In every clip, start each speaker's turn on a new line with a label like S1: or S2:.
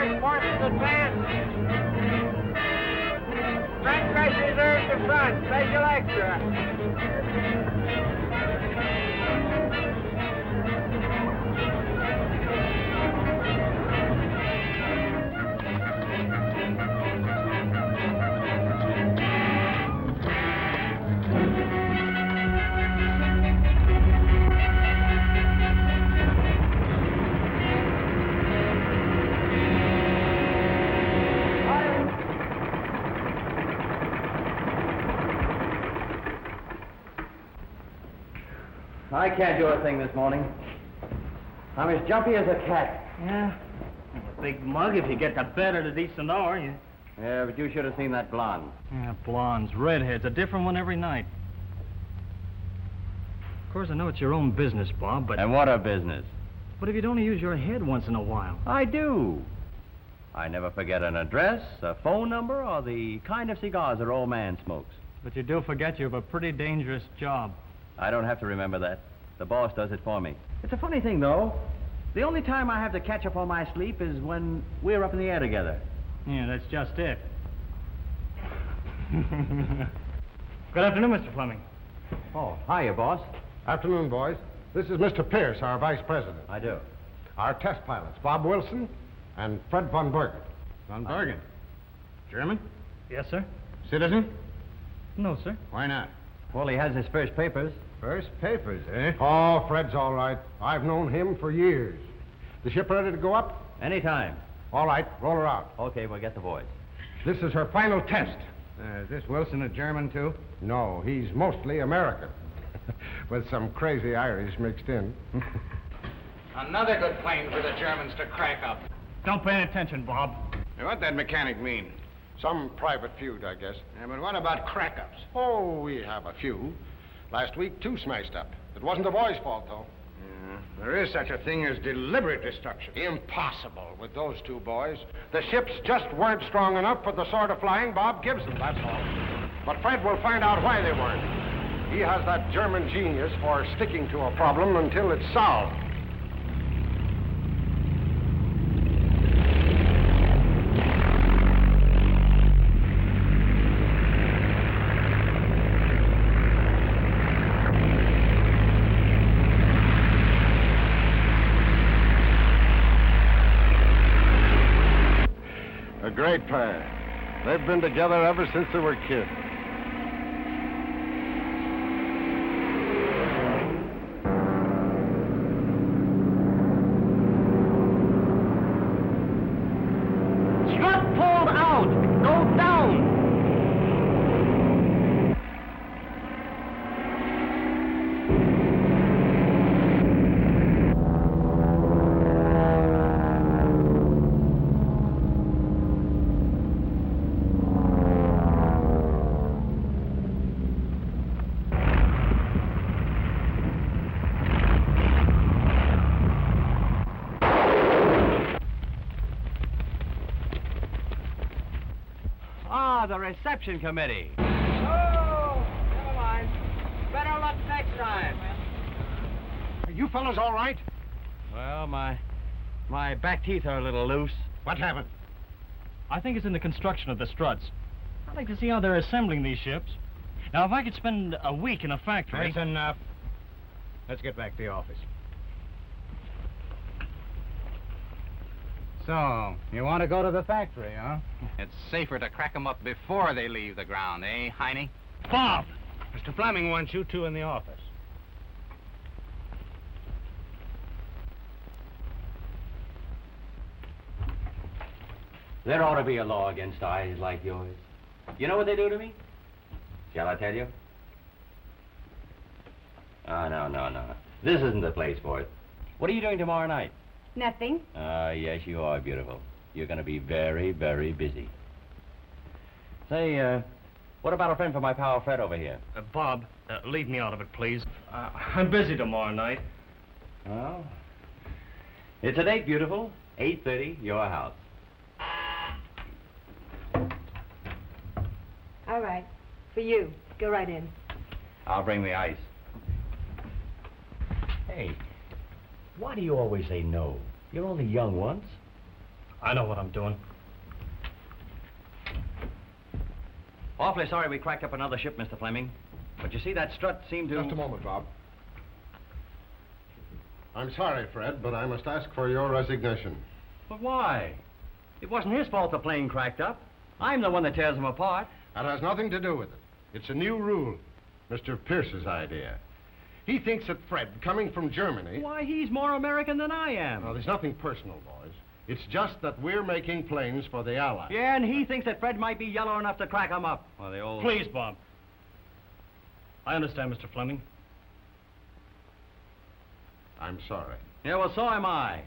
S1: Forward forces advance. French race reserve to front. Special extra.
S2: I can't do a thing this morning. I'm as jumpy as a cat.
S3: Yeah? A big mug if you get to bed at a decent hour.
S2: Yeah, but you should have seen that blonde.
S3: Yeah, blondes, redheads, a different one every night. Of course, I know it's your own business, Bob, but...
S2: And what a business.
S3: But if you'd only use your head once in a while.
S2: I do. I never forget an address, a phone number, or the kind of cigars an old man smokes.
S3: But you do forget you have a pretty dangerous job.
S2: I don't have to remember that. The boss does it for me. It's a funny thing, though. The only time I have to catch up on my sleep is when we're up in the air together.
S3: Yeah, that's just it. Good afternoon, Mr. Fleming.
S2: Oh, hiya, boss.
S4: Afternoon, boys. This is Mr. Pierce, our vice president.
S2: I do.
S4: Our test pilots, Bob Wilson and Fred von Bergen.
S5: Von Bergen? German?
S3: Yes, sir?
S5: Citizen?
S3: No, sir.
S5: Why not?
S2: Well, he has his first papers.
S5: First papers, eh?
S4: Oh, Fred's all right. I've known him for years. The ship ready to go up?
S2: Anytime.
S4: All right, roll her out.
S2: Okay, we'll get the boys.
S4: This is her final test.
S5: Is this Wilson a German, too?
S4: No, he's mostly American. With some crazy Irish mixed in.
S5: Another good plane for the Germans to crack up.
S3: Don't pay any attention, Bob.
S5: Hey, what'd that mechanic mean?
S4: Some private feud, I guess.
S5: Yeah, but what about crack-ups?
S4: Oh, we have a few. Last week, 2 smashed up. It wasn't the boys' fault, though.
S5: Yeah, there is such a thing as deliberate destruction.
S4: Impossible with those 2 boys. The ships just weren't strong enough for the sort of flying Bob gives them, that's all. But Fred will find out why they weren't. He has that German genius for sticking to a problem until it's solved. A great pair. They've been together ever since they were kids.
S3: Strut pulled out! Go down!
S2: The reception committee.
S1: Oh, never mind. Better luck next time.
S4: Are you fellas all right?
S2: Well, my back teeth are a little loose.
S4: What happened?
S3: I think it's in the construction of the struts. I'd like to see how they're assembling these ships. Now, if I could spend a week in a factory...
S5: That's enough. Let's get back to the office. So, you want to go to the factory, huh?
S6: It's safer to crack them up before they leave the ground, eh, Heine?
S3: Bob!
S5: Mr. Fleming wants you 2 in the office.
S2: There ought to be a law against eyes like yours. You know what they do to me? Shall I tell you? Oh, no. This isn't the place for it. What are you doing tomorrow night?
S7: Nothing.
S2: Yes, you are beautiful. You're going to be very, very busy. Say, what about a friend for my pal Fred over here?
S3: Bob, leave me out of it, please. I'm busy tomorrow night.
S2: Well, it's a date, beautiful. 8:30, your house.
S7: All right. For you. Go right in.
S2: I'll bring the ice. Hey, why do you always say no? You're only young once.
S3: I know what I'm doing.
S2: Awfully sorry we cracked up another ship, Mr. Fleming. But you see, that strut seemed to...
S4: Just a moment, Bob. I'm sorry, Fred, but I must ask for your resignation.
S2: But why? It wasn't his fault the plane cracked up. I'm the one that tears them apart.
S4: That has nothing to do with it. It's a new rule. Mr. Pierce's idea. He thinks that Fred, coming from Germany...
S2: Why, he's more American than I am.
S4: Well, there's nothing personal, boys. It's just that we're making planes for the Allies.
S2: Yeah, and he thinks that Fred might be yellow enough to crack them up. Well, the old...
S3: Please, Bob. I understand, Mr. Fleming.
S4: I'm sorry.
S2: Yeah, well, so am I.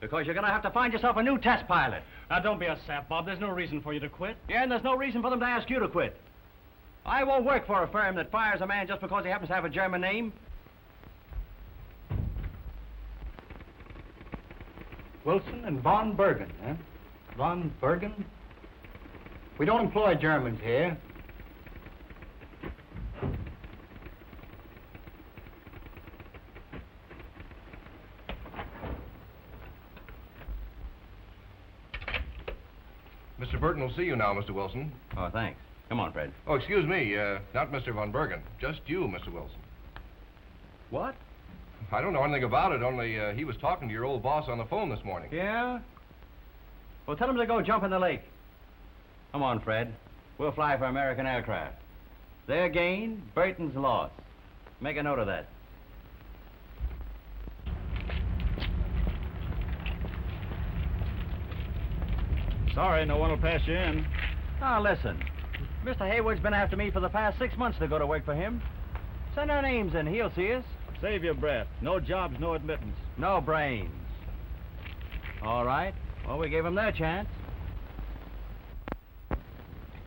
S2: Because you're going to have to find yourself a new test pilot.
S3: Now, don't be a sap, Bob. There's no reason for you to quit.
S2: Yeah, and there's no reason for them to ask you to quit. I won't work for a firm that fires a man just because he happens to have a German name.
S5: Wilson and von Bergen, huh? Von Bergen? We don't employ Germans here.
S8: Mr. Burton will see you now, Mr. Wilson.
S2: Oh, thanks. Come on, Fred.
S8: Oh, excuse me, not Mr. von Bergen. Just you, Mr. Wilson.
S2: What?
S8: I don't know anything about it, only he was talking to your old boss on the phone this morning.
S2: Yeah? Well, tell him to go jump in the lake. Come on, Fred. We'll fly for American aircraft. Their gain, Burton's loss. Make a note of that.
S3: Sorry, no one will pass you in.
S2: Now, listen. Mr. Hayward's been after me for the past 6 months to go to work for him. Send our names in. He'll see us.
S3: Save your breath. No jobs, no admittance.
S2: No brains. All right. Well, we gave them their chance.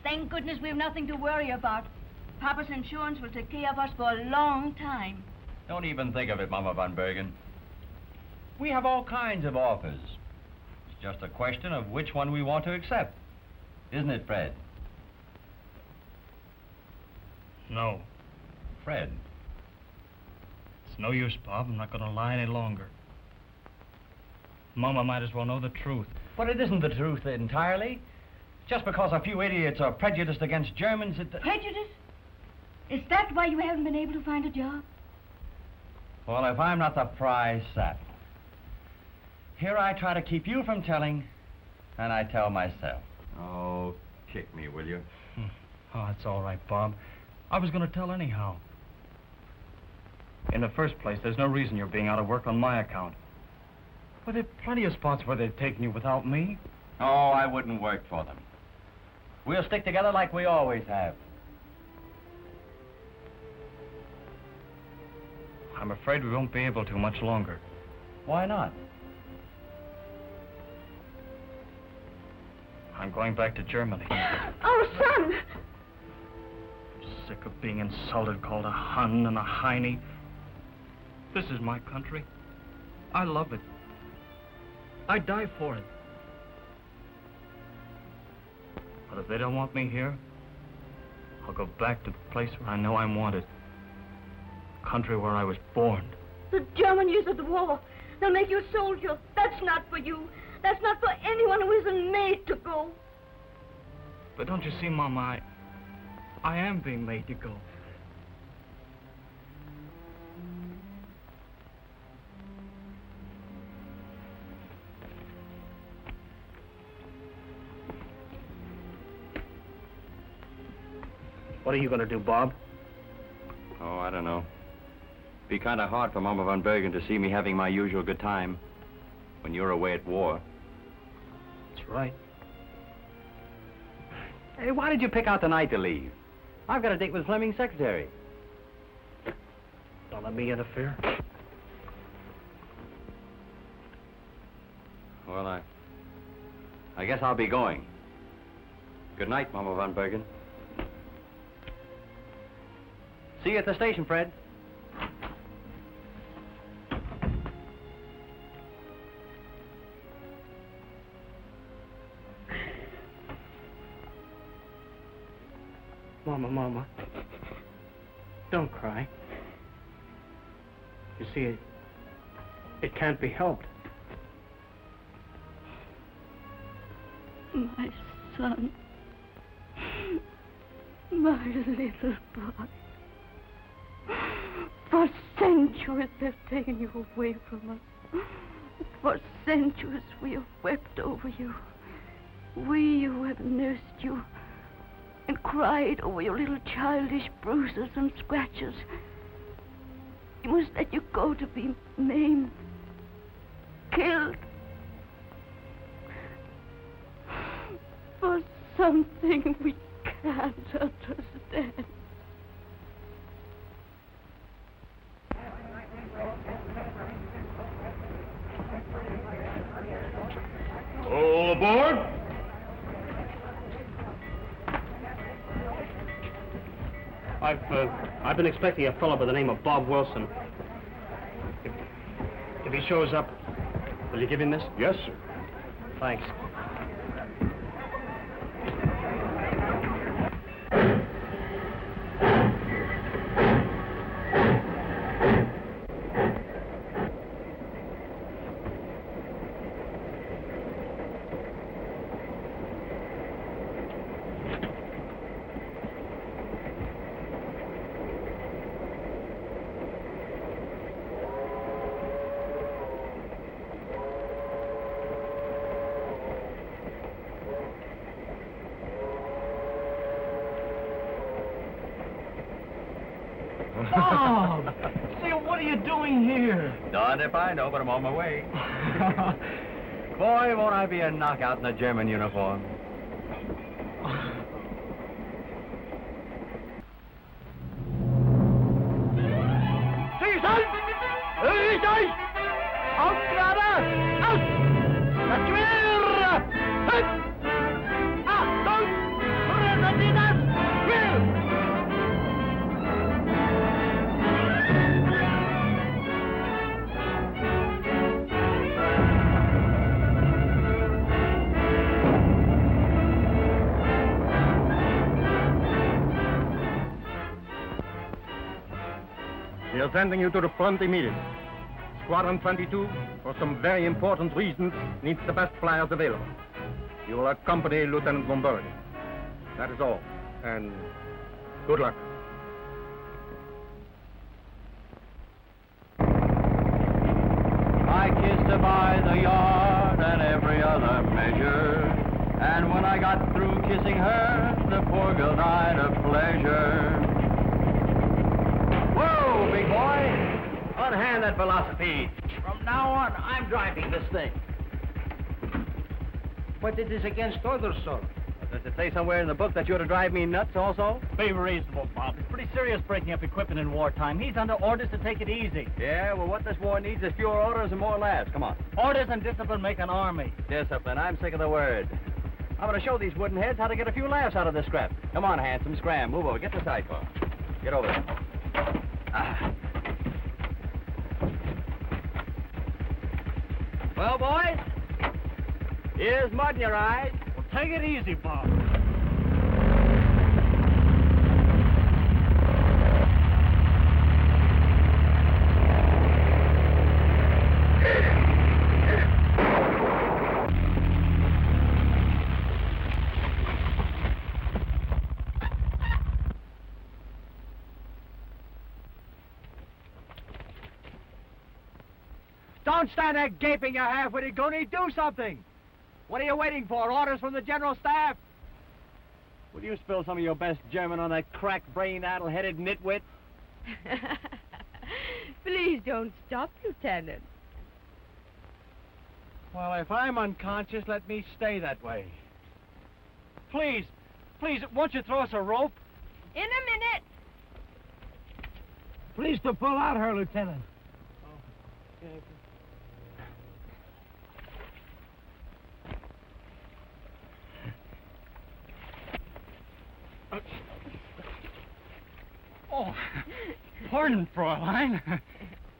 S9: Thank goodness we've nothing to worry about. Papa's insurance will take care of us for a long time.
S2: Don't even think of it, Mama von Bergen. We have all kinds of offers. It's just a question of which one we want to accept. Isn't it, Fred?
S3: No.
S2: Fred.
S3: It's no use, Bob. I'm not going to lie any longer. Mama might as well know the truth.
S2: But it isn't the truth entirely. Just because a few idiots are prejudiced against Germans, it...
S9: Prejudice? Is that why you haven't been able to find a job?
S2: Well, if I'm not the prize sap. Here I try to keep you from telling, and I tell myself. Oh, kick me, will you?
S3: Oh, it's all right, Bob. I was going to tell anyhow. In the first place, there's no reason you're being out of work on my account. But there are plenty of spots where they've taken you without me.
S2: Oh, I wouldn't work for them. We'll stick together like we always have.
S3: I'm afraid we won't be able to much longer.
S2: Why not?
S3: I'm going back to Germany.
S9: Oh, son!
S3: Sick of being insulted, called a Hun and a Heine. This is my country. I love it. I'd die for it. But if they don't want me here, I'll go back to the place where I know I'm wanted. The country where I was born.
S9: The German years of the war. They'll make you a soldier. That's not for you. That's not for anyone who isn't made to go.
S3: But don't you see, Mama, I am being made to go. What are you going to do, Bob?
S2: Oh, I don't know. Be kind of hard for Mama von Bergen to see me having my usual good time when you're away at war.
S3: That's right.
S2: Hey, why did you pick out the night to leave? I've got a date with Fleming's secretary.
S3: Don't let me interfere.
S2: Well, I guess I'll be going. Good night, Mama von Bergen. See you at the station, Fred.
S3: Mama, don't cry. You see, it can't be helped.
S9: My son. My little boy. For centuries they've taken you away from us. For centuries we have wept over you. We who have nursed you and cried over your little childish bruises and scratches. We must let you go to be maimed, killed. For something we can't understand.
S3: All aboard! I've been expecting a fellow by the name of Bob Wilson. If he shows up, will you give him this?
S4: Yes, sir.
S3: Thanks.
S5: Bob! Say, what are you doing here?
S2: Darned if I know, but I'm on my way. Boy, won't I be a knockout in a German uniform.
S4: We are sending you to the front immediately. Squadron 22, for some very important reasons, needs the best flyers available. You will accompany Lieutenant von Bergen. That is all. And good luck.
S2: I kissed her by the yard and every other measure. And when I got through kissing her, the poor girl died of pleasure. Whoa, big boy! Unhand that velocipede. From now on, I'm driving this thing.
S5: But it is against orders, sir.
S2: Does it say somewhere in the book that you're to drive me nuts also?
S3: Be reasonable, Bob. It's pretty serious breaking up equipment in wartime. He's under orders to take it easy.
S2: Yeah, well, what this war needs is fewer orders and more laughs. Come on.
S3: Orders and discipline make an army.
S2: Discipline. I'm sick of the word. I'm going to show these wooden heads how to get a few laughs out of this scrap. Come on, handsome. Scram. Move over. Get the sidecar. Get over there. Well, boys, here's mud in your eyes.
S3: Well, take it easy, Bob.
S2: Don't stand there gaping your half-witted goony. Do something. What are you waiting for? Orders from the General Staff? Will you spill some of your best German on that crack-brained, addle-headed nitwit?
S7: Please don't stop, Lieutenant.
S2: Well, if I'm unconscious, let me stay that way.
S3: Please, won't you throw us a rope?
S7: In a minute.
S5: Please to pull out her, Lieutenant.
S3: Oh, pardon, Fräulein.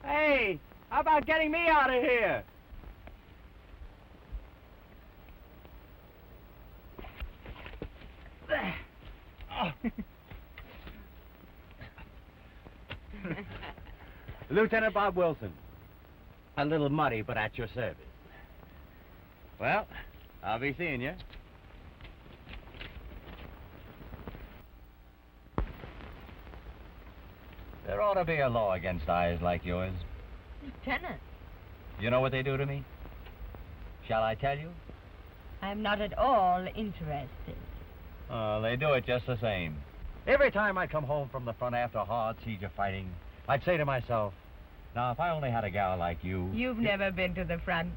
S2: Hey, how about getting me out of here? Lieutenant Bob Wilson. A little muddy, but at your service. Well, I'll be seeing you. There ought to be a law against eyes like yours.
S7: Lieutenant,
S2: You know what they do to me? Shall I tell you?
S7: I'm not at all interested.
S2: Oh, they do it just the same. Every time I come home from the front after a hard siege of fighting, I'd say to myself, now, if I only had a gal like you...
S7: You've never been to the front.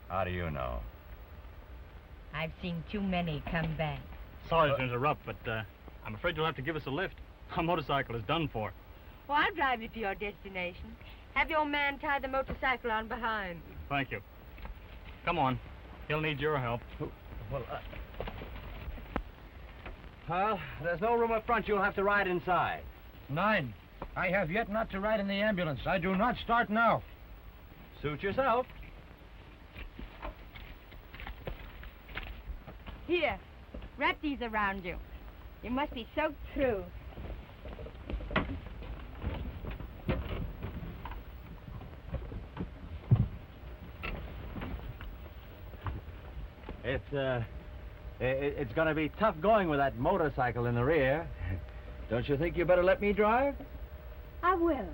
S2: How do you know?
S7: I've seen too many come back.
S3: Sorry to interrupt, but I'm afraid you'll have to give us a lift. Our motorcycle is done for.
S7: Well, I'll drive you to your destination. Have your man tie the motorcycle on behind.
S3: Thank you. Come on. He'll need your help.
S2: Well, there's no room up front. You'll have to ride inside.
S5: 9. I have yet not to ride in the ambulance. I do not start now.
S2: Suit yourself.
S7: Here, wrap these around you. You must be soaked through.
S2: It's going to be tough going with that motorcycle in the rear. Don't you think you better let me drive?
S7: I will.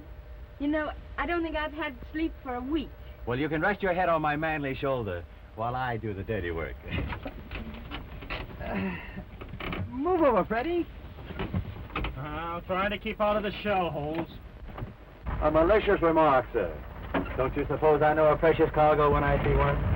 S7: You know, I don't think I've had sleep for a week.
S2: Well, you can rest your head on my manly shoulder while I do the dirty work. Move over, Freddie.
S3: I'll try to keep out of the shell holes.
S2: A malicious remark, sir. Don't you suppose I know a precious cargo when I see one?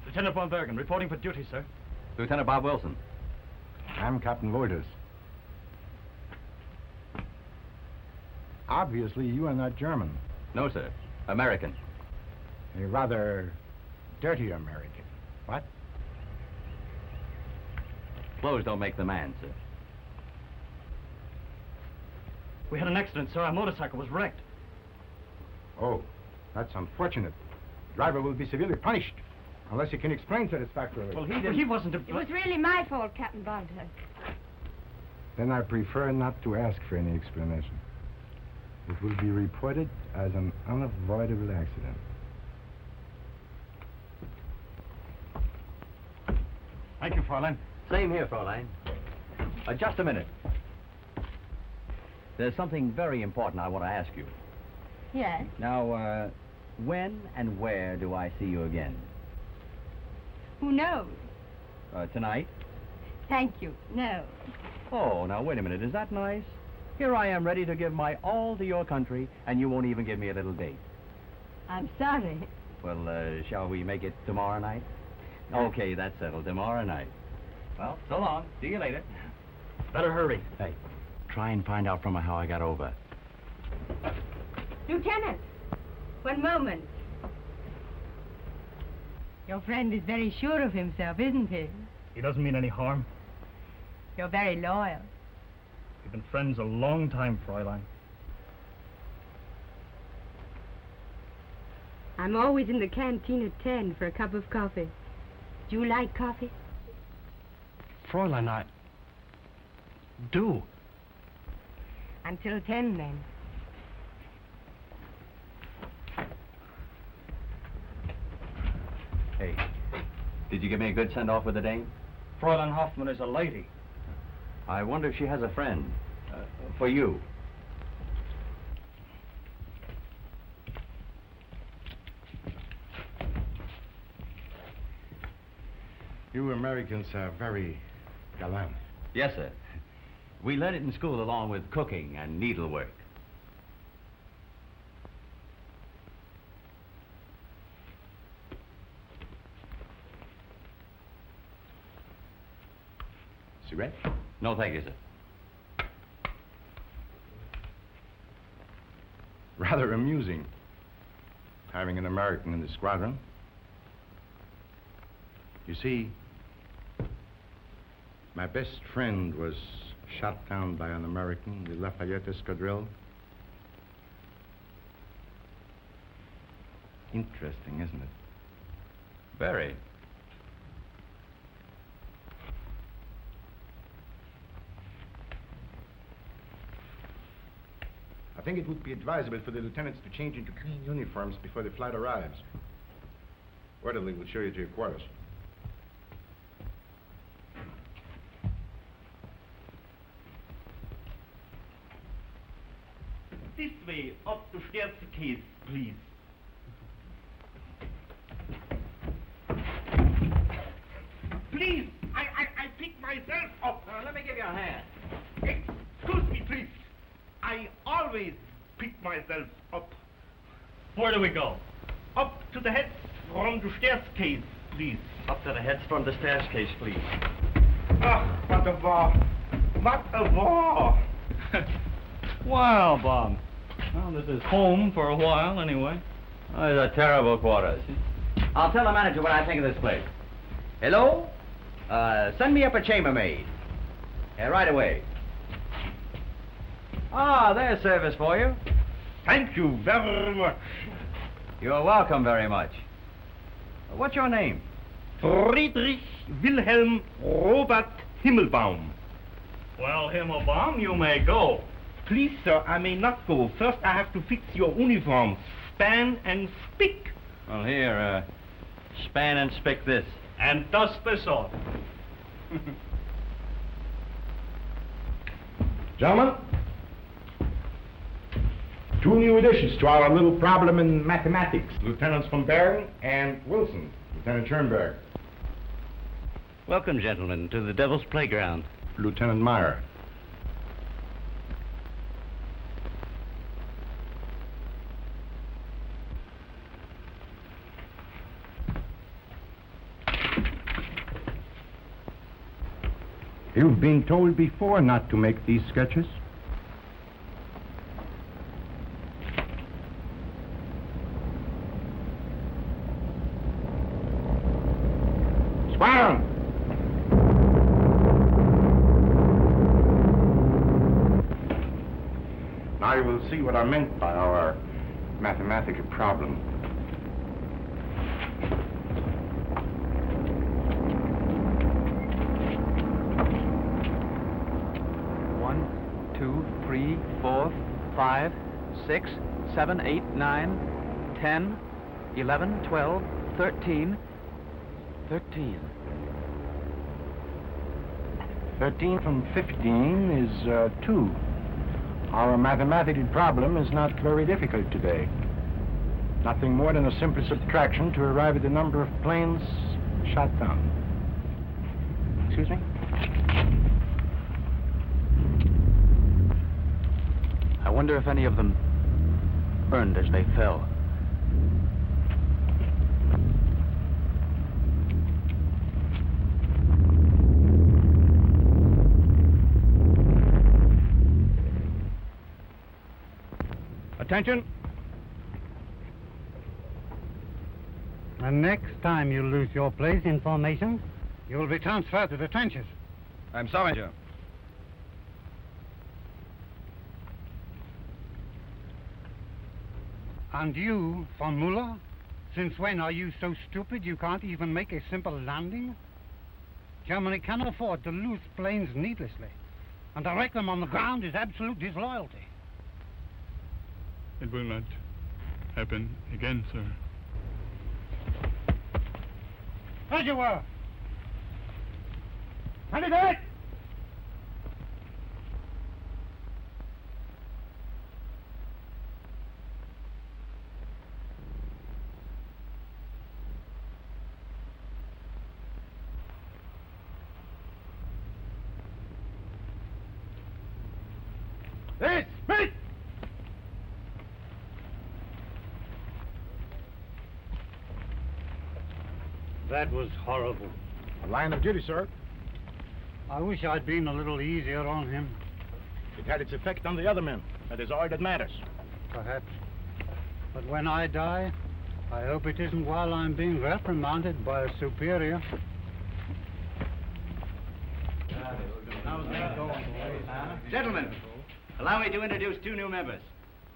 S3: Lieutenant von Bergen, reporting for duty, sir.
S2: Lieutenant Bob Wilson.
S5: I'm Captain Wolters. Obviously, you are not German.
S2: No, sir. American.
S5: A rather dirty American. What?
S2: Clothes don't make the man, sir.
S3: We had an accident, sir. Our motorcycle was wrecked.
S5: Oh, that's unfortunate. Driver will be severely punished. Unless you can explain satisfactorily.
S3: Well, he wasn't
S7: It was really my fault, Captain Wolters.
S5: Then I prefer not to ask for any explanation. It will be reported as an unavoidable accident.
S3: Thank you, Fräulein.
S2: Same here, Fräulein. Just a minute. There's something very important I want to ask you.
S7: Yes?
S2: Now, when and where do I see you again?
S7: Who knows?
S2: Tonight?
S7: Thank you. No.
S2: Oh, now, wait a minute. Is that nice? Here I am ready to give my all to your country, and you won't even give me a little date.
S7: I'm sorry.
S2: Well, shall we make it tomorrow night? Okay, that's settled. Tomorrow night. Well, so long. See you later.
S3: Better hurry.
S2: Hey, try and find out from her how I got over.
S7: Lieutenant, one moment. Your friend is very sure of himself, isn't he?
S3: He doesn't mean any harm.
S7: You're very loyal.
S3: We've been friends a long time, Fräulein.
S7: I'm always in the canteen at 10 for a cup of coffee. Do you like coffee?
S3: Fräulein, I do.
S7: Until 10, then.
S2: Hey, did you give me a good send-off with the dame?
S3: Fräulein Hoffman is a lady.
S2: I wonder if she has a friend. For you.
S5: You Americans are very gallant.
S2: Yes, sir. We learned it in school along with cooking and needlework.
S5: Cigarette?
S2: No, thank you, sir.
S5: Rather amusing. having an American in the squadron. You see, my best friend was shot down by an American, the Lafayette Escadrille. Interesting, isn't it?
S2: Very.
S5: I think it would be advisable for the lieutenants to change into clean uniforms before the flight arrives. Orderly will show you to your quarters.
S10: This way, up the staircase, please. Please, I pick myself up.
S2: Let me give you a hand.
S10: Excuse me, please. I always pick myself up. Where do we go? Up to the head from the staircase, please.
S2: Up to the heads from the staircase, please.
S10: Ah, what a war. What a war.
S3: Well, Bob. Well, this is home for a while, anyway.
S2: Oh, these are terrible quarters. I'll tell the manager what I think of this place. Hello? Send me up a chambermaid. Right away. Ah, there's service for you.
S10: Thank you very much.
S2: You're welcome very much. What's your name?
S10: Friedrich Wilhelm Robert Himmelbaum.
S3: Well, Himmelbaum, you may go.
S10: Please, sir, I may not go. First, I have to fix your uniforms. Span and spick.
S2: Well, here, span and spick this.
S3: And dust this off.
S5: Gentlemen, 2 new additions to our little problem in mathematics. Lieutenants von Bergen and Wilson. Lieutenant Schoenberg.
S11: Welcome, gentlemen, to the Devil's Playground.
S5: Lieutenant Meyer. You've been told before not to make these sketches. Squadron! Now you will see what I meant by our mathematical problem.
S12: Two, 3, 4, 5, 6, 7, 8, 9, 10, 11, 12, 13, 13.
S5: 13 from 15 is 2. Our mathematical problem is not very difficult today. Nothing more than a simple subtraction to arrive at the number of planes shot down. Excuse me?
S12: I wonder if any of them burned as they fell.
S13: Attention. The next time you lose your place in formation, you will be transferred to the trenches.
S8: I'm sorry, Joe.
S13: And you, von Muller, since when are you so stupid you can't even make a simple landing? Germany cannot afford to lose planes needlessly, and to wreck them on the ground is absolute disloyalty.
S14: It will not happen again, sir.
S13: As you were. Ready, Derek?
S5: Hey, Smith!
S13: That was horrible.
S5: A line of duty, sir.
S13: I wish I'd been a little easier on him.
S5: It had its effect on the other men. That is all that matters.
S13: Perhaps. But when I die, I hope it isn't while I'm being reprimanded by a superior.
S2: Gentlemen, allow me to introduce two new members,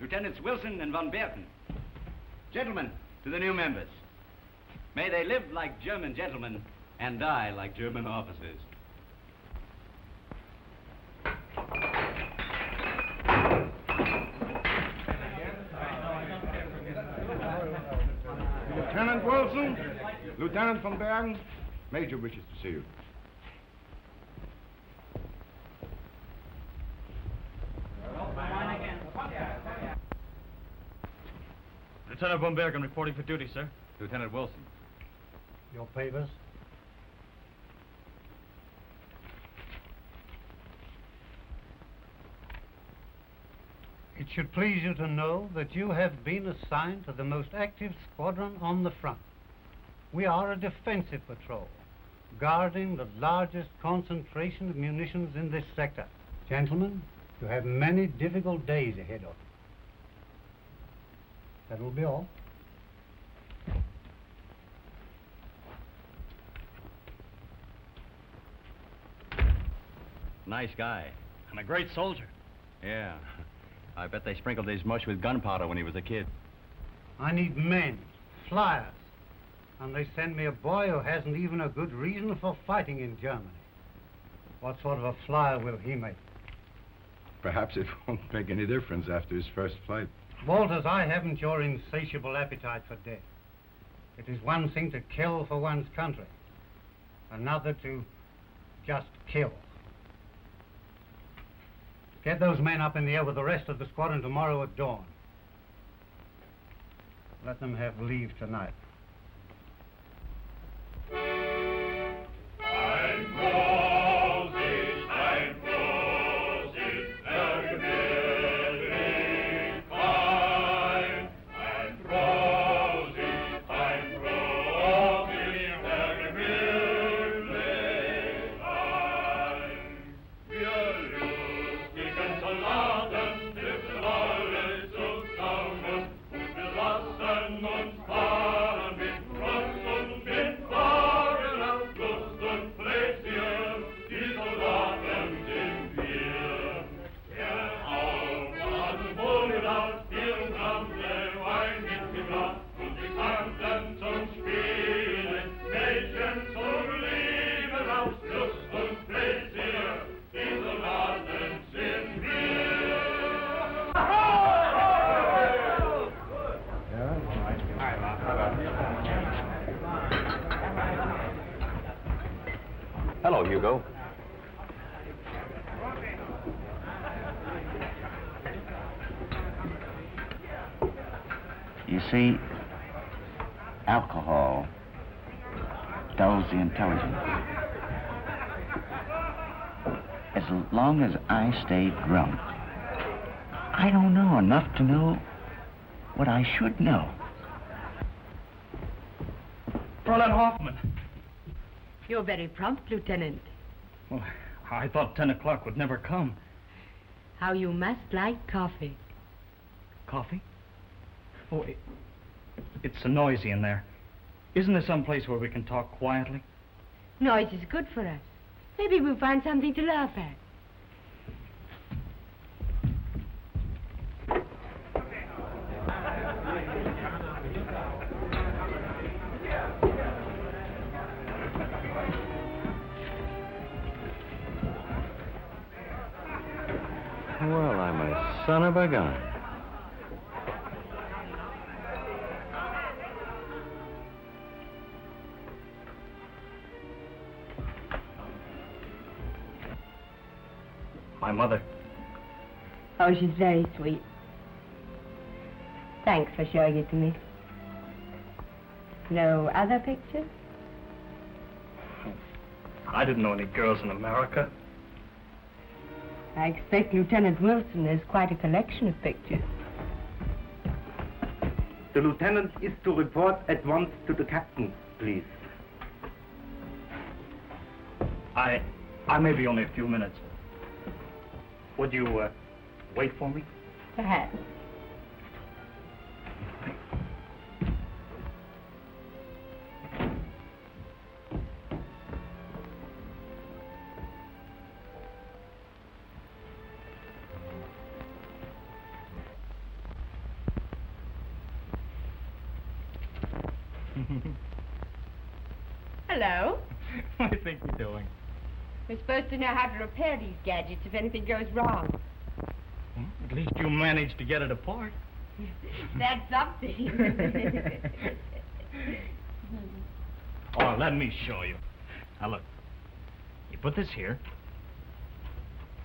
S2: Lieutenants Wilson and von Bergen. Gentlemen, to the new members. May they live like German gentlemen and die like German officers.
S4: Lieutenant Wilson, Lieutenant von Bergen, Major wishes to see you.
S3: Lieutenant von Bergen reporting for duty, sir.
S2: Lieutenant Wilson.
S13: Your papers? It should please you to know that you have been assigned to the most active squadron on the front. We are a defensive patrol, guarding the largest concentration of munitions in this sector. Gentlemen, you have many difficult days ahead of you. That will be all.
S2: Nice guy.
S3: And a great soldier.
S2: Yeah. I bet they sprinkled his mush with gunpowder when he was a kid.
S13: I need men, flyers, and they send me a boy who hasn't even a good reason for fighting in Germany. What sort of a flyer will he make?
S5: Perhaps it won't make any difference after his first flight.
S13: Wolters, I haven't your insatiable appetite for death. It is one thing to kill for one's country, another to just kill. Get those men up in the air with the rest of the squadron tomorrow at dawn. Let them have leave tonight.
S2: Hello, Hugo.
S15: You see, alcohol dulls the intelligence. As long as I stay drunk, I don't know enough to know what I should know.
S3: Fräulein Hoffman.
S7: You're very prompt, Lieutenant.
S3: Well, I thought 10 o'clock would never come.
S7: How you must like coffee.
S3: Coffee? Oh, it's so noisy in there. Isn't there some place where we can talk quietly?
S7: Noise is good for us. Maybe we'll find something to laugh at.
S2: Well, I'm a son of a gun.
S3: My mother.
S7: Oh, she's very sweet. Thanks for showing it to me. No other pictures?
S3: I didn't know any girls in America.
S7: I expect Lieutenant Wilson has quite a collection of pictures.
S10: The lieutenant is to report at once to the captain, please.
S3: I may be only a few minutes. Would you wait for me?
S7: Perhaps. Hello.
S3: What do you think you're doing?
S7: We're supposed to know how to repair these gadgets if anything goes wrong.
S3: Well, at least you managed to get it apart.
S7: That's something.
S3: Oh, let me show you. Now look, you put this here,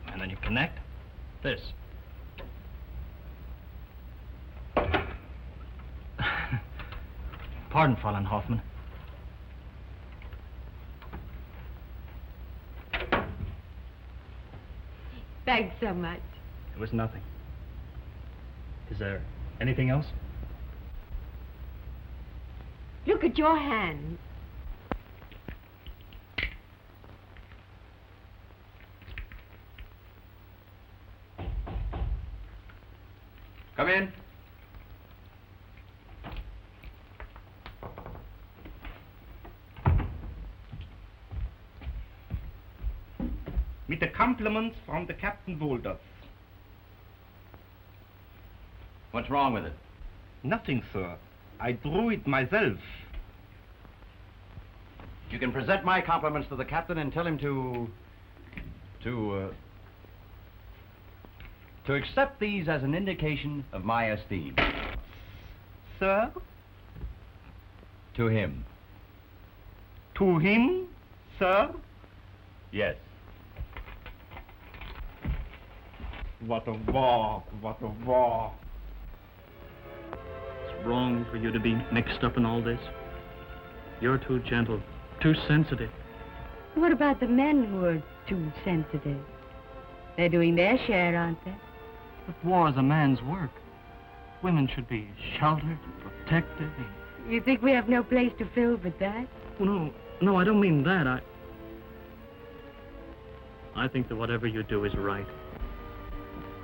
S3: and then you connect this. Pardon, Fräulein Hoffman.
S7: Thanks so much.
S3: It was nothing. Is there anything else?
S7: Look at your hands.
S2: Come in.
S10: With the compliments from the Captain Wolters.
S2: What's wrong with it?
S10: Nothing, sir. I drew it myself.
S2: You can present my compliments to the captain and tell him to accept these as an indication of my esteem.
S10: Sir?
S2: To him.
S10: To him, sir?
S2: Yes.
S10: What a walk, what a walk.
S3: It's wrong for you to be mixed up in all this. You're too gentle, too sensitive.
S7: What about the men who are too sensitive? They're doing their share, aren't they?
S3: But war is a man's work. Women should be sheltered, protected.
S7: You think we have no place to fill but that?
S3: No, I don't mean that. I think that whatever you do is right.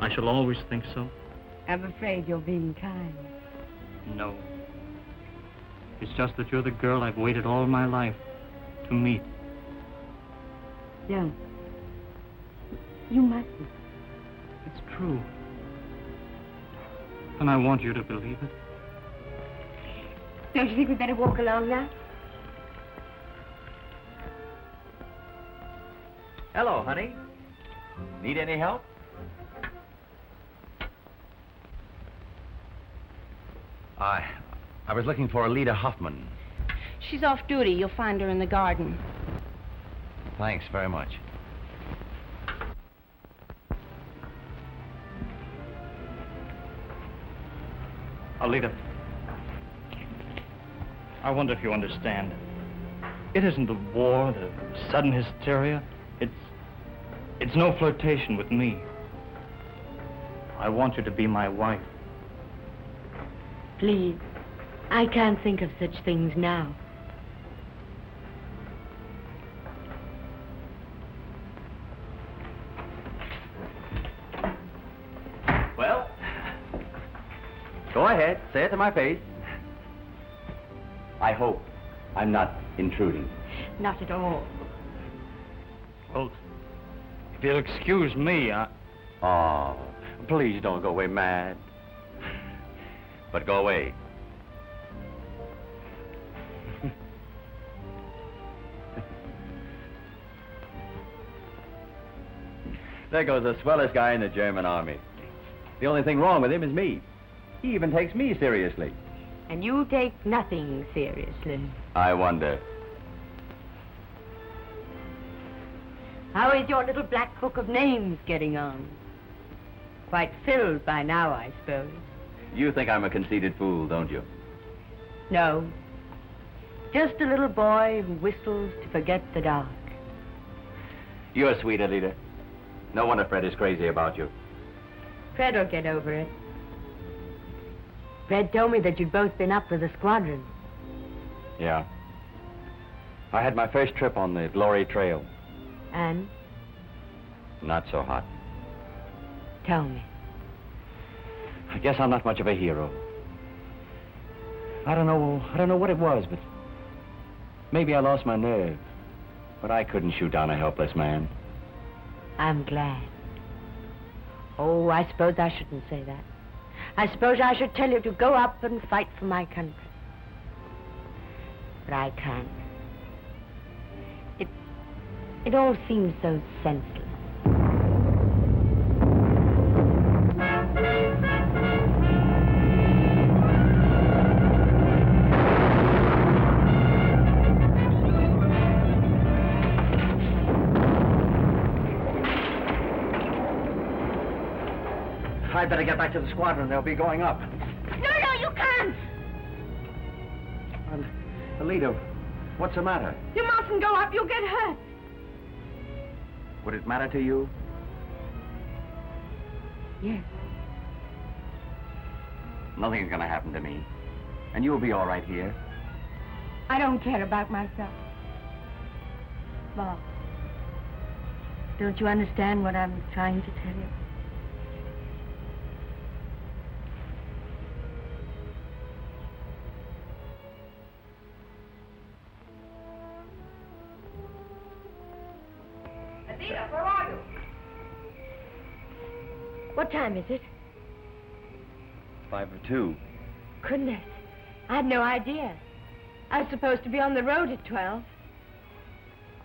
S3: I shall always think so.
S7: I'm afraid you're being kind.
S3: No. It's just that you're the girl I've waited all my life to meet.
S7: Don't. You mustn't.
S3: It's true. And I want you to believe it.
S7: Don't you think we'd better walk along now?
S2: Hello, honey. Need any help? I was looking for Alida Hoffman.
S16: She's off duty. You'll find her in the garden.
S2: Thanks very much.
S3: Alida, I wonder if you understand. It isn't the war, the sudden hysteria. It's no flirtation with me. I want you to be my wife.
S7: Please, I can't think of such things now.
S2: Well, go ahead, say it to my face. I hope I'm not intruding.
S7: Not at all.
S3: Well, if you'll excuse me,
S2: Oh, please don't go away mad. But go away. There goes the swellest guy in the German army. The only thing wrong with him is me. He even takes me seriously.
S7: And you take nothing seriously.
S2: I wonder.
S7: How is your little black book of names getting on? Quite filled by now, I suppose.
S2: You think I'm a conceited fool, don't you?
S7: No. Just a little boy who whistles to forget the dark.
S2: You're sweet, Alida. No wonder Fred is crazy about you.
S7: Fred will get over it. Fred told me that you'd both been up with the Squadron.
S2: Yeah. I had my first trip on the Glory Trail.
S7: And?
S2: Not so hot.
S7: Tell me.
S2: I guess I'm not much of a hero. I don't know what it was, but maybe I lost my nerve. But I couldn't shoot down a helpless man.
S7: I'm glad. Oh, I suppose I shouldn't say that. I suppose I should tell you to go up and fight for my country. But I can't. It all seems so senseless.
S12: I'd better get back to the squadron. They'll be going up.
S9: No, you can't!
S12: Alida, what's the matter?
S9: You mustn't go up, you'll get hurt.
S12: Would it matter to you?
S7: Yes.
S12: Nothing's gonna happen to me. And you'll be all right here.
S7: I don't care about myself. Bob, don't you understand what I'm trying to tell you?
S9: Alida, where are you?
S7: What time is it?
S12: 5:02.
S7: Goodness, I had no idea. I was supposed to be on the road at 12.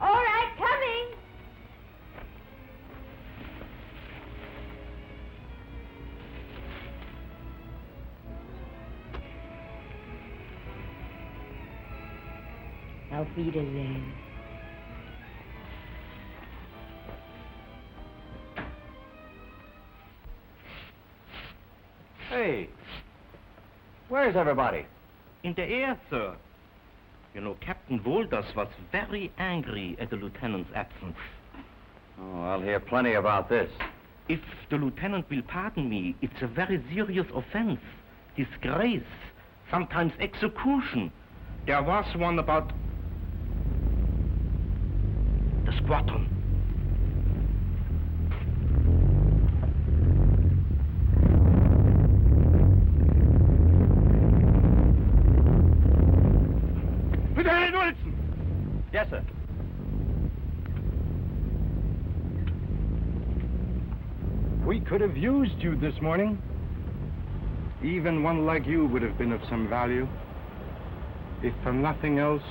S7: All right, coming. Auf Wiedersehen.
S12: Hey, where's everybody?
S17: In the air, sir. You know, Captain Wolters was very angry at the lieutenant's absence.
S12: Oh, I'll hear plenty about this.
S17: If the lieutenant will pardon me, it's a very serious offense. Disgrace, sometimes execution. There was one about the squadron.
S12: Yes, sir.
S5: We could have used you this morning. Even one like you would have been of some value. If for nothing else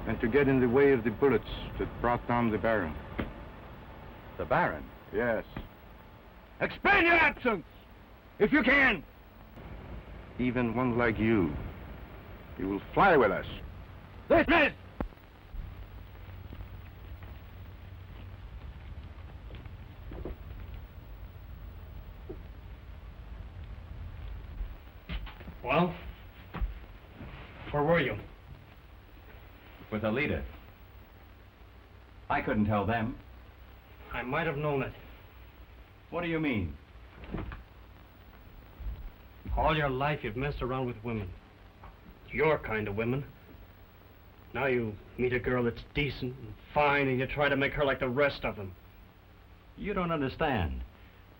S5: than to get in the way of the bullets that brought down the Baron.
S12: The Baron?
S5: Yes.
S12: Explain your absence, if you can.
S5: Even one like you. You will fly with us.
S12: Dismiss!
S3: Well, where were you?
S2: With Alida. I couldn't tell them.
S3: I might have known it.
S2: What do you mean?
S3: All your life you've messed around with women. Your kind of women. Now you meet a girl that's decent and fine and you try to make her like the rest of them.
S2: You don't understand.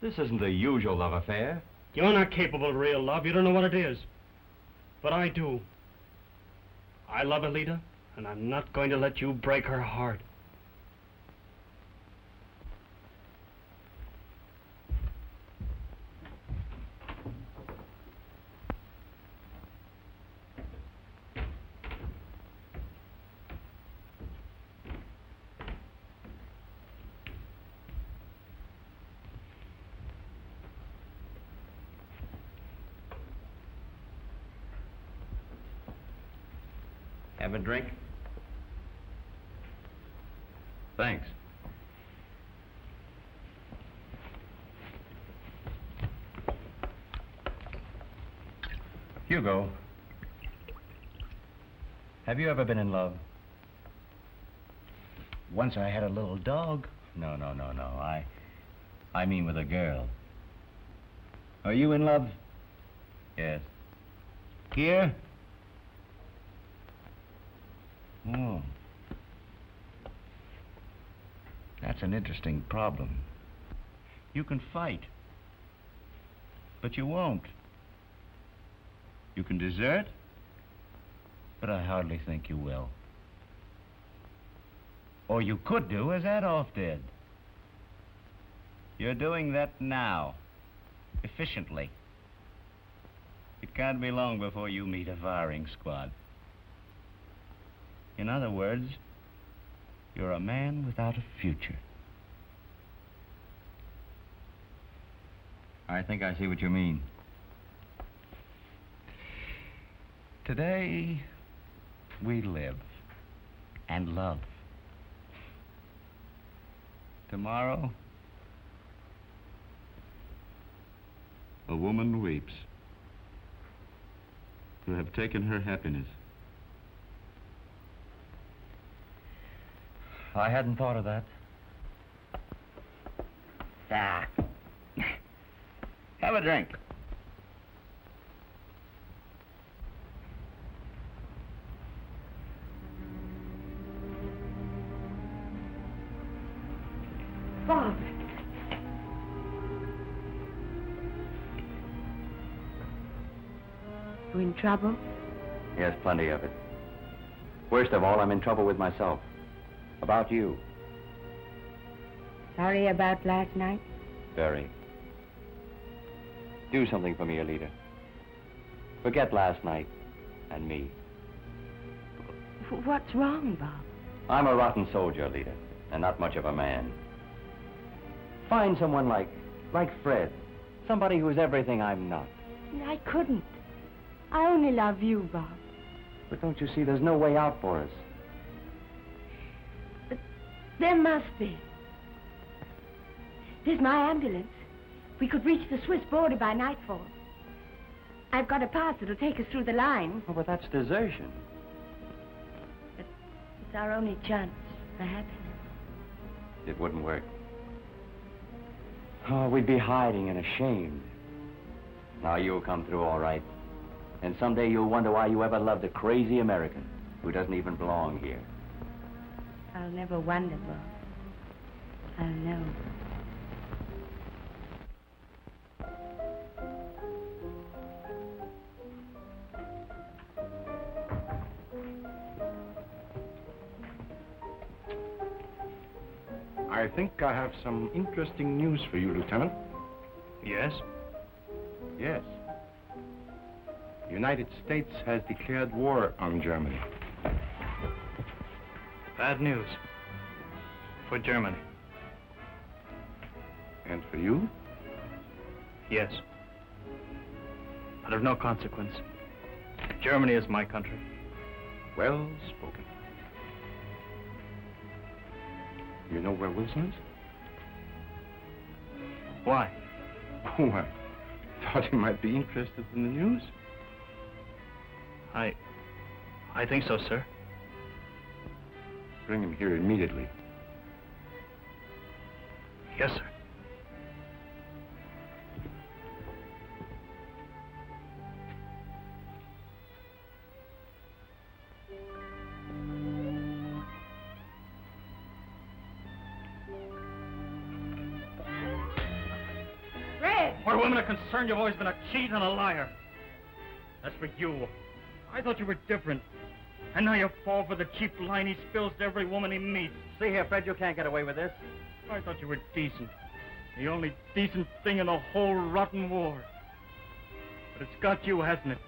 S2: This isn't the usual love affair.
S3: You're not capable of real love. You don't know what it is. But I do. I love Alida, and I'm not going to let you break her heart.
S2: Have a drink? Thanks. Hugo, have you ever been in love?
S15: Once I had a little dog.
S2: No. I mean with a girl. Are you in love? Yes. Here?
S15: Oh. That's an interesting problem.
S2: You can fight. But you won't. You can desert, but I hardly think you will. Or you could do as Adolf did. You're doing that now, efficiently. It can't be long before you meet a firing squad. In other words, you're
S15: You're a man without a future. I think I see what you mean. Today, we live and love. Tomorrow,
S18: A woman weeps to have taken her happiness.
S15: I hadn't thought of that. Ah. Have a drink.
S7: Bob. You in trouble?
S15: Yes, plenty of it. Worst of all, I'm in trouble with myself. About you.
S7: Sorry about last night?
S15: Very. Do something for me, Alida. Forget last night and me.
S7: What's wrong, Bob?
S15: I'm a rotten soldier, Alida, and not much of a man. Find someone like Fred. Somebody who's everything I'm not.
S7: I couldn't. I only love you, Bob.
S15: But don't you see, there's no way out for us.
S7: But there must be. There's my ambulance. We could reach the Swiss border by nightfall. I've got a pass that'll take us through the line.
S15: Oh, but that's desertion.
S7: But it's our only chance for happiness.
S15: It wouldn't work. Oh, we'd be hiding and ashamed. Now you'll come through all right. And someday you'll wonder why you ever loved a crazy American who doesn't even belong here.
S7: I'll never wonder, Bob. I'll know.
S4: I think I have some interesting news for you, Lieutenant.
S3: Yes?
S4: Yes. The United States has declared war on Germany.
S3: Bad news. For Germany.
S4: And for you?
S3: Yes. But of no consequence. Germany is my country.
S4: Well spoken. You know where Wilson is?
S3: Why?
S4: Oh, I thought he might be interested in the news.
S3: I think so, sir.
S4: Bring him here immediately.
S3: Yes, sir.
S7: Fred!
S3: Where women are concerned, you've always been a cheat and a liar. That's for you. I thought you were different. And now you fall for the cheap line he spills to every woman he meets.
S15: See here, Fred, you can't get away with this.
S3: I thought you were decent. The only decent thing in the whole rotten war. But it's got you, hasn't it?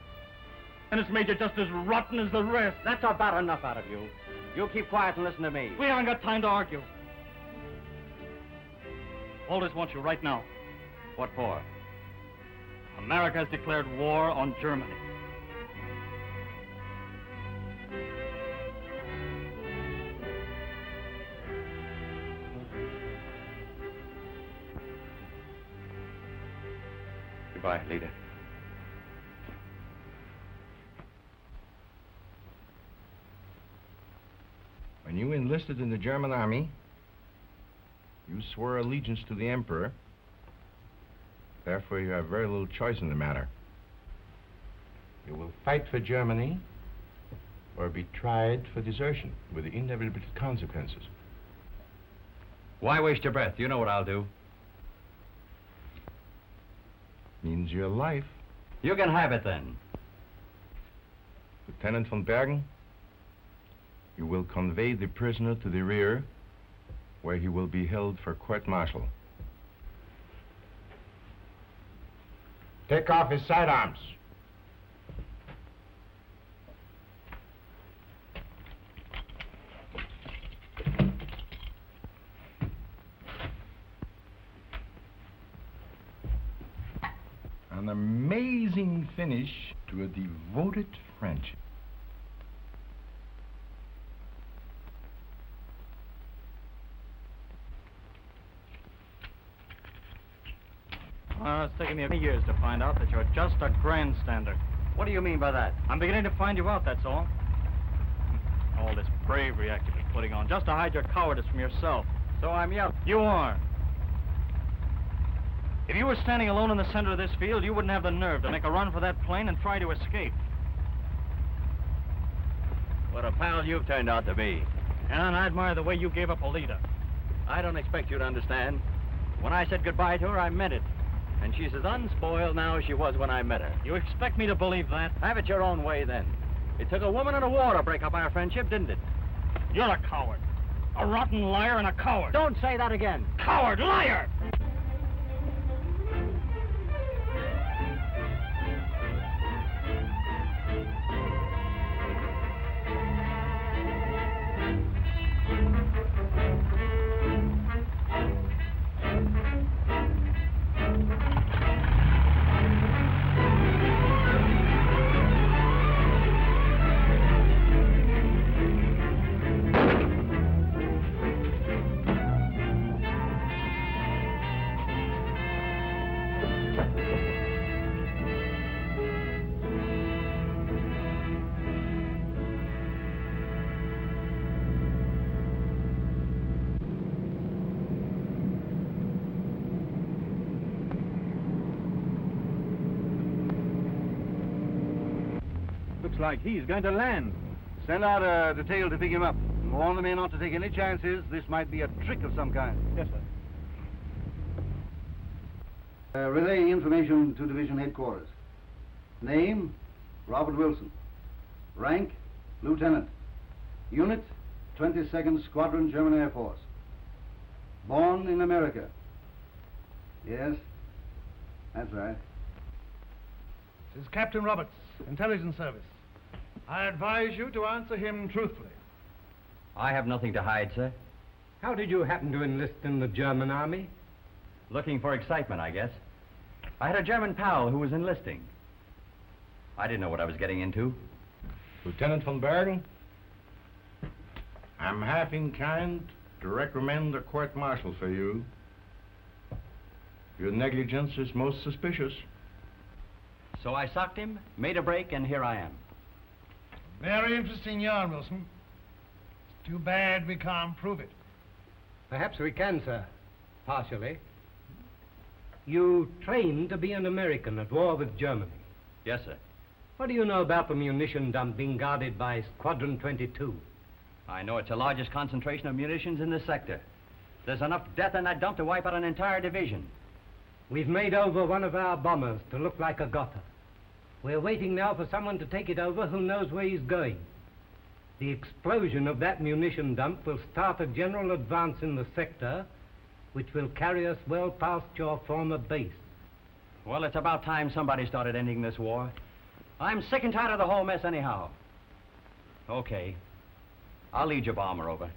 S3: And it's made you just as rotten as the rest.
S15: That's about enough out of you. You keep quiet and listen to me.
S3: We haven't got time to argue. Wolters wants you right now.
S15: What for?
S3: America has declared war on Germany.
S15: Goodbye, Alida.
S4: When you enlisted in the German army, you swore allegiance to the Emperor. Therefore, you have very little choice in the matter. You will fight for Germany or be tried for desertion with the inevitable consequences.
S2: Why waste your breath? You know what I'll do.
S4: Means your life.
S2: You can have it then.
S4: Lieutenant von Bergen, you will convey the prisoner to the rear, where he will be held for court-martial. Take off his sidearms.
S5: fitting finish to a devoted friendship.
S3: It's taken me years to find out that you're just a grandstander.
S15: What do you mean by that?
S3: I'm beginning to find you out, that's all. All this bravery act you've been putting on, just to hide your cowardice from yourself.
S15: So I'm yelling.
S3: You are. If you were standing alone in the center of this field, you wouldn't have the nerve to make a run for that plane and try to escape.
S15: What a pal you've turned out to be.
S3: And I admire the way you gave up Alida.
S15: I don't expect you to understand. When I said goodbye to her, I meant it. And she's as unspoiled now as she was when I met her.
S3: You expect me to believe that?
S15: Have it your own way, then. It took a woman and a war to break up our friendship, didn't it?
S3: You're a coward. A rotten liar and a coward.
S15: Don't say that again.
S3: Coward, liar!
S12: Like he's going to land. Send out a detail to pick him up. Warn the men not to take any chances. This might be a trick of some kind.
S13: Yes, sir.
S12: Relaying information to Division Headquarters. Name, Robert Wilson. Rank, Lieutenant. Unit, 22nd Squadron, German Air Force. Born in America. Yes, that's right.
S19: This is Captain Roberts, Intelligence Service. I advise you to answer him truthfully.
S15: I have nothing to hide, sir.
S20: How did you happen to enlist in the German army?
S15: Looking for excitement, I guess. I had a German pal who was enlisting. I didn't know what I was getting into.
S5: Lieutenant von Bergen, I'm half inclined to recommend a court-martial for you. Your negligence is most suspicious.
S15: So I socked him, made a break, and here I am.
S19: Very interesting yarn, Wilson. It's too bad we can't prove it.
S20: Perhaps we can, sir. Partially. You trained to be an American at war with Germany.
S15: Yes, sir.
S20: What do you know about the munition dump being guarded by Squadron 22?
S15: I know it's the largest concentration of munitions in this sector. There's enough death in that dump to wipe out an entire division.
S20: We've made over one of our bombers to look like a gutter. We're waiting now for someone to take it over who knows where he's going. The explosion of that munition dump will start a general advance in the sector, which will carry us well past your former base.
S15: Well, it's about time somebody started ending this war. I'm sick and tired of the whole mess anyhow. Okay. I'll lead your bomber over.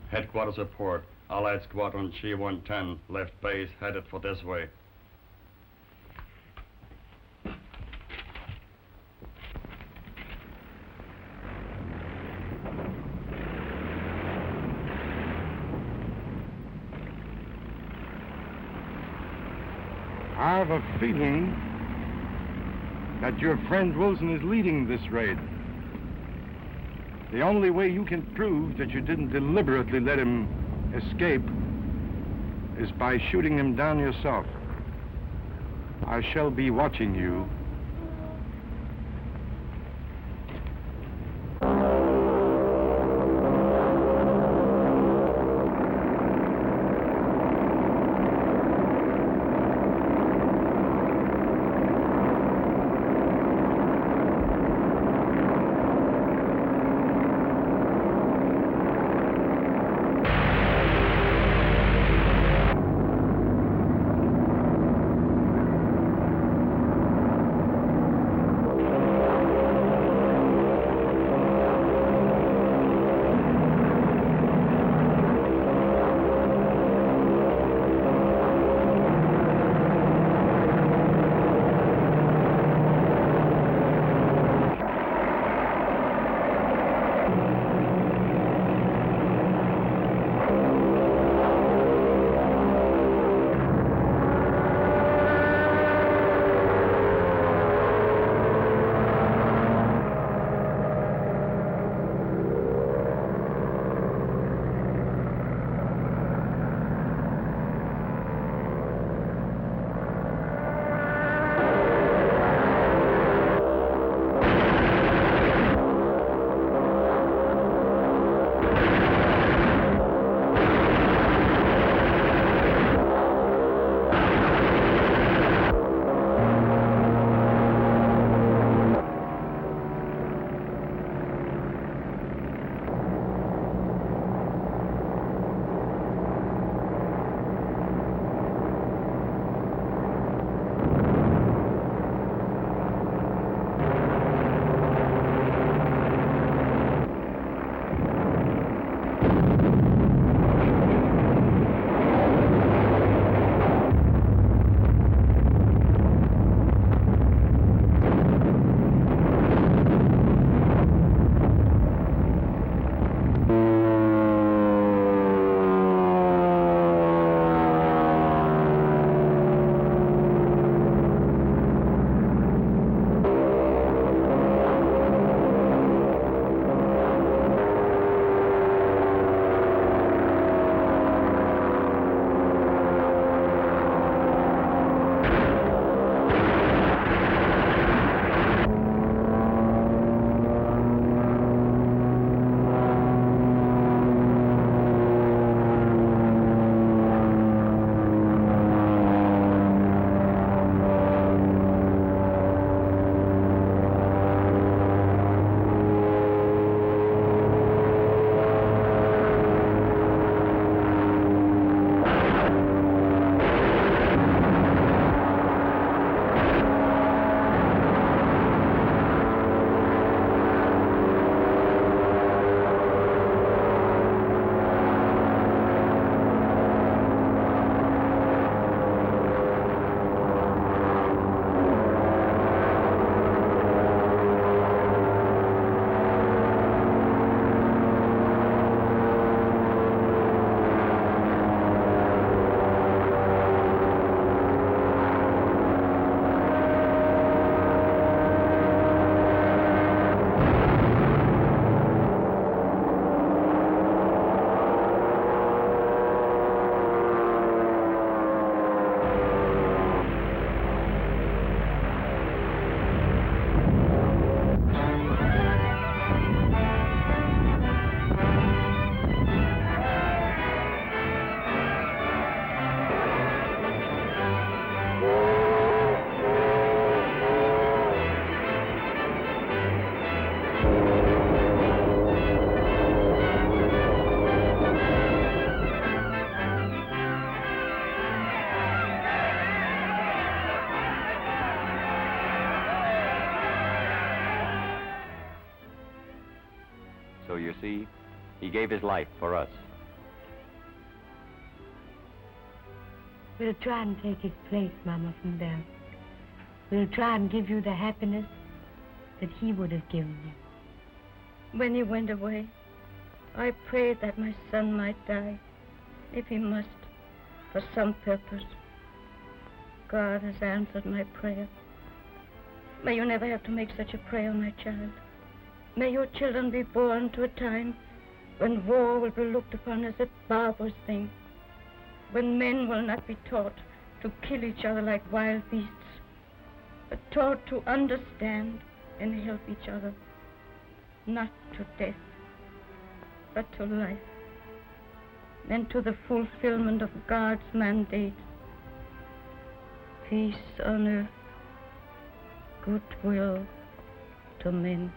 S21: Headquarters report. Allied Squadron G-110 left base headed for this way.
S5: I have a feeling that your friend Wilson is leading this raid. The only way you can prove that you didn't deliberately let him escape is by shooting him down yourself. I shall be watching you.
S15: So you see, he gave his life for us.
S7: We'll try and take his place, Mama von Bergen. We'll try and give you the happiness that he would have given you.
S9: When he went away, I prayed that my son might die, if he must, for some purpose. God has answered my prayer. May you never have to make such a prayer, my child. May your children be born to a time when war will be looked upon as a barbarous thing, when men will not be taught to kill each other like wild beasts, but taught to understand and help each other, not to death, but to life, and to the fulfillment of God's mandate. Peace on earth, goodwill to men.